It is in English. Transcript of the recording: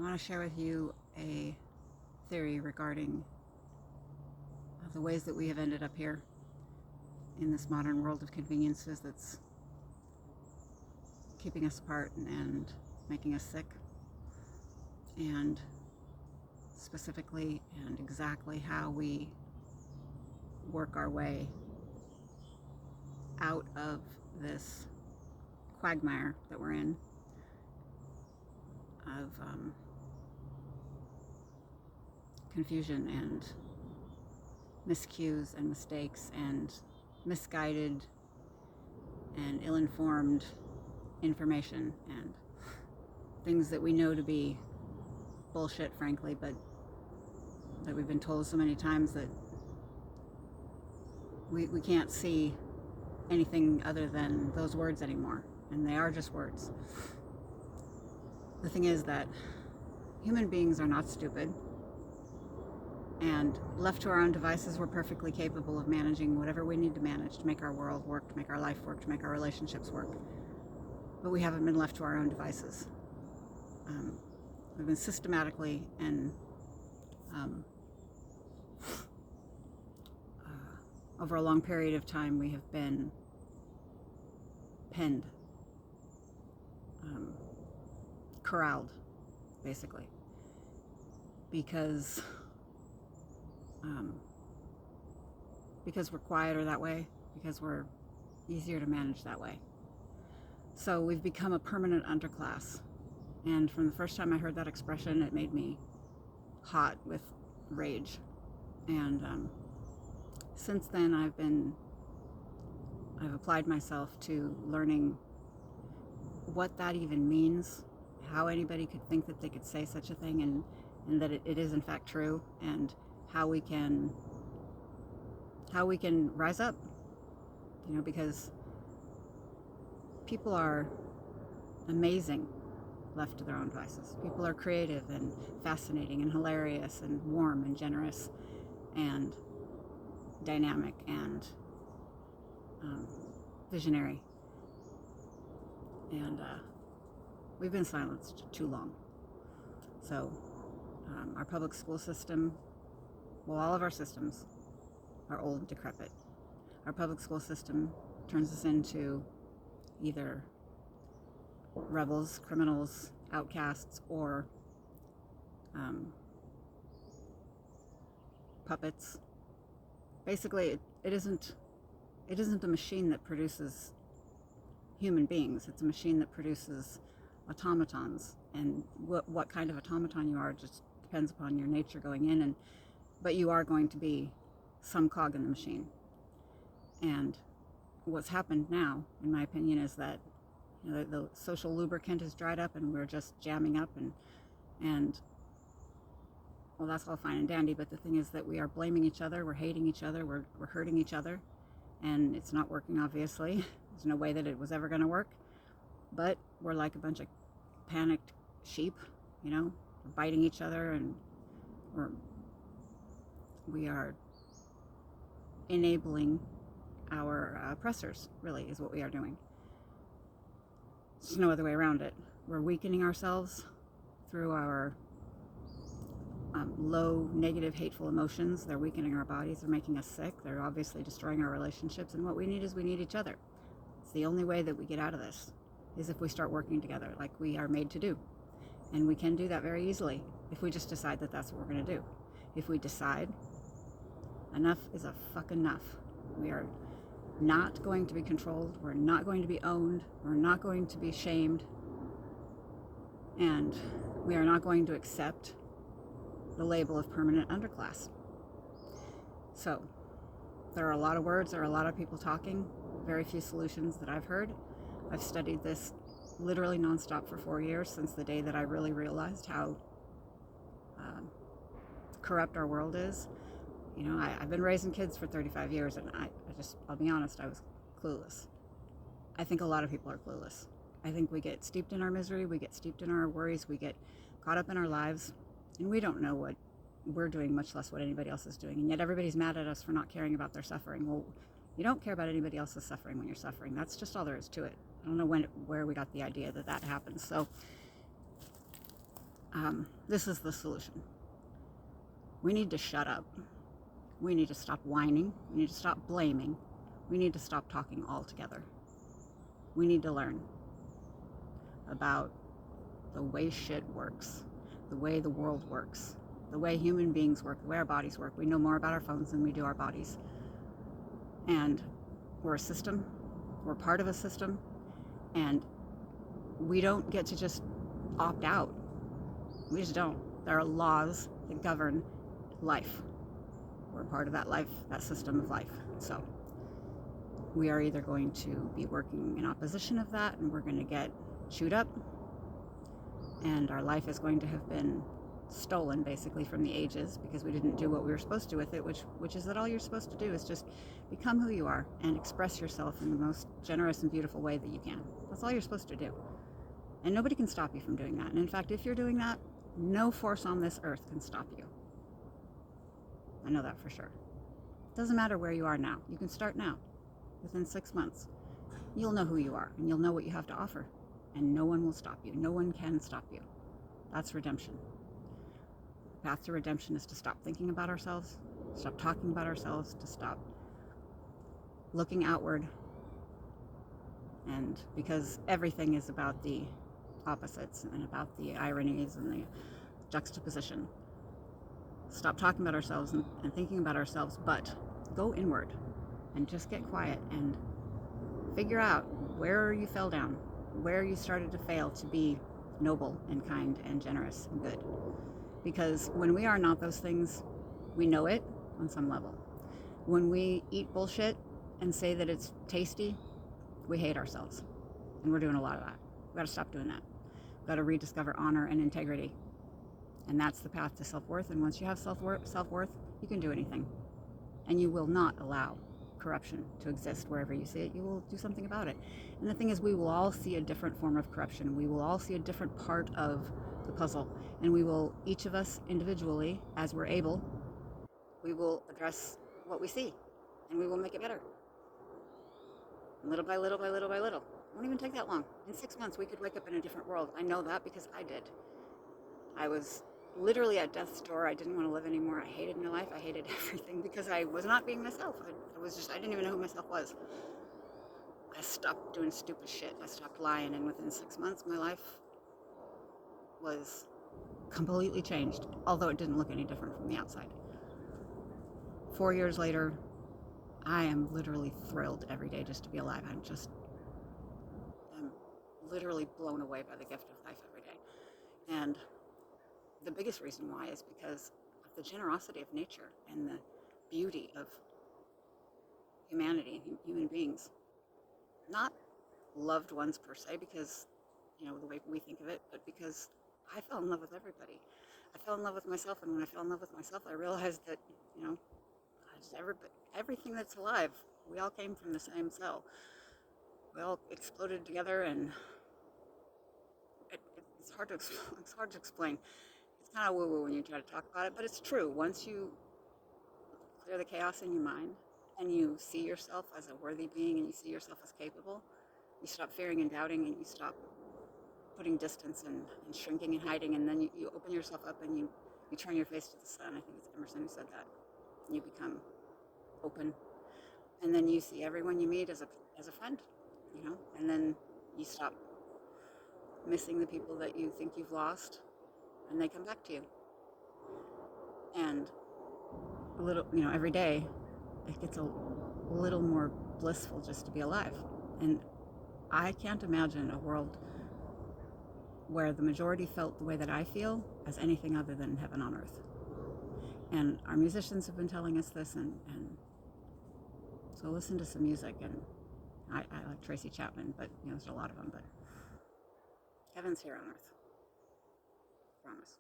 want to share with you a theory regarding the ways that we have ended up here in this modern world of conveniences that's keeping us apart and making us sick, and specifically and exactly how we work our way out of this quagmire that we're in of confusion and miscues and mistakes and misguided and ill-informed information and things that we know to be bullshit, frankly, but that we've been told so many times that we can't see anything other than those words anymore, and they are just words. The thing is that human beings are not stupid, and left to our own devices, we're perfectly capable of managing whatever we need to manage to make our world work, to make our life work, to make our relationships work. But we haven't been left to our own devices. We've been systematically and over a long period of time, we have been penned, corralled, basically, because we're quieter that way, because we're easier to manage that way. So we've become a permanent underclass. And from the first time I heard that expression, it made me hot with rage. And since then, I've applied myself to learning what that even means, how anybody could think that they could say such a thing, and that it is in fact true, and how we can rise up, because people are amazing left to their own devices. People are creative and fascinating and hilarious and warm and generous and dynamic and visionary. And we've been silenced too long. So our public school system, well, all of our systems are old and decrepit. Our public school system turns us into either rebels, criminals, outcasts, or puppets. Basically, it isn't a machine that produces human beings. It's a machine that produces automatons, and what kind of automaton you are just depends upon your nature going in, but you are going to be some cog in the machine. And what's happened now, in my opinion, is that the social lubricant is dried up, and we're just jamming up, and well, that's all fine and dandy, but the thing is that we are blaming each other, we're hating each other, we're hurting each other, and it's not working, obviously. There's no way that it was ever going to work, but we're like a bunch of panicked sheep, we're biting each other, and we are enabling our oppressors, really, is what we are doing. There's no other way around it. We're weakening ourselves through our low, negative, hateful emotions. They're weakening our bodies. They're making us sick. They're obviously destroying our relationships. And what we need is we need each other. It's the only way that we get out of this, is if we start working together like we are made to do. And we can do that very easily if we just decide that that's what we're going to do. If we decide enough is a fucking enough. We are not going to be controlled. We're not going to be owned. We're not going to be shamed. And we are not going to accept the label of permanent underclass. So there are a lot of words, there are a lot of people talking, very few solutions that I've heard. I've studied this literally nonstop for 4 years, since the day that I really realized how corrupt our world is. I've been raising kids for 35 years, and I'll be honest, I was clueless. I think a lot of people are clueless. I think we get steeped in our misery, we get steeped in our worries, we get caught up in our lives, and we don't know what we're doing, much less what anybody else is doing. And yet everybody's mad at us for not caring about their suffering. Well, you don't care about anybody else's suffering when you're suffering. That's just all there is to it. I don't know where we got the idea that happens. So This is the solution. We need to shut up. We need to stop whining. We need to stop blaming. We need to stop talking altogether. We need to learn about the way shit works, the way the world works, the way human beings work, the way our bodies work. We know more about our phones than we do our bodies. And we're a system. We're part of a system. And we don't get to just opt out. We just don't. There are laws that govern life. We're part of that life, that system of life. So we are either going to be working in opposition of that, and we're going to get chewed up, and our life is going to have been stolen basically from the ages because we didn't do what we were supposed to with it, which is that all you're supposed to do is just become who you are and express yourself in the most generous and beautiful way that you can. That's all you're supposed to do. And nobody can stop you from doing that. And in fact, if you're doing that, no force on this earth can stop you. I know that for sure. It doesn't matter where you are now. You can start now. Within 6 months, you'll know who you are and you'll know what you have to offer. And no one will stop you. No one can stop you. That's redemption. The path to redemption is to stop thinking about ourselves, stop talking about ourselves, to stop looking outward. And because everything is about the opposites and about the ironies and the juxtaposition. Stop talking about ourselves and thinking about ourselves, but go inward and just get quiet and figure out where you fell down, where you started to fail to be noble and kind and generous and good. Because when we are not those things, we know it on some level. When we eat bullshit and say that it's tasty, we hate ourselves. And we're doing a lot of that. We've got to stop doing that. We've got to rediscover honor and integrity. And that's the path to self-worth. And once you have self-worth, you can do anything. And you will not allow corruption to exist wherever you see it. You will do something about it. And the thing is, we will all see a different form of corruption. We will all see a different part of the puzzle. And we will, each of us individually, as we're able, we will address what we see. And we will make it better. Little by little by little by little. It won't even take that long. In 6 months, we could wake up in a different world. I know that because I did. I was literally at death's door. I didn't want to live anymore. I hated my life. I hated everything because I was not being myself. I didn't even know who myself was. I stopped doing stupid shit. I stopped lying. And within 6 months, my life was completely changed, although it didn't look any different from the outside. 4 years later, I am literally thrilled every day just to be alive. I'm literally blown away by the gift of life every day. And the biggest reason why is because of the generosity of nature and the beauty of humanity, human beings. Not loved ones per se, because, the way we think of it, but because I fell in love with everybody. I fell in love with myself, and when I fell in love with myself, I realized that, everything that's alive, we all came from the same cell. We all exploded together, and it's hard to explain. It's kind of woo-woo when you try to talk about it, but it's true. Once you clear the chaos in your mind and you see yourself as a worthy being and you see yourself as capable, you stop fearing and doubting, and you stop putting distance and shrinking and hiding, and then you open yourself up and you turn your face to the sun. I think it's Emerson who said that. You become open, and then you see everyone you meet as a friend, and then you stop missing the people that you think you've lost, and they come back to you. And a little, every day it gets a little more blissful just to be alive. And I can't imagine a world where the majority felt the way that I feel as anything other than heaven on earth. And our musicians have been telling us this, and so listen to some music. And I like Tracy Chapman, but there's a lot of them, but heaven's here on earth. Promise.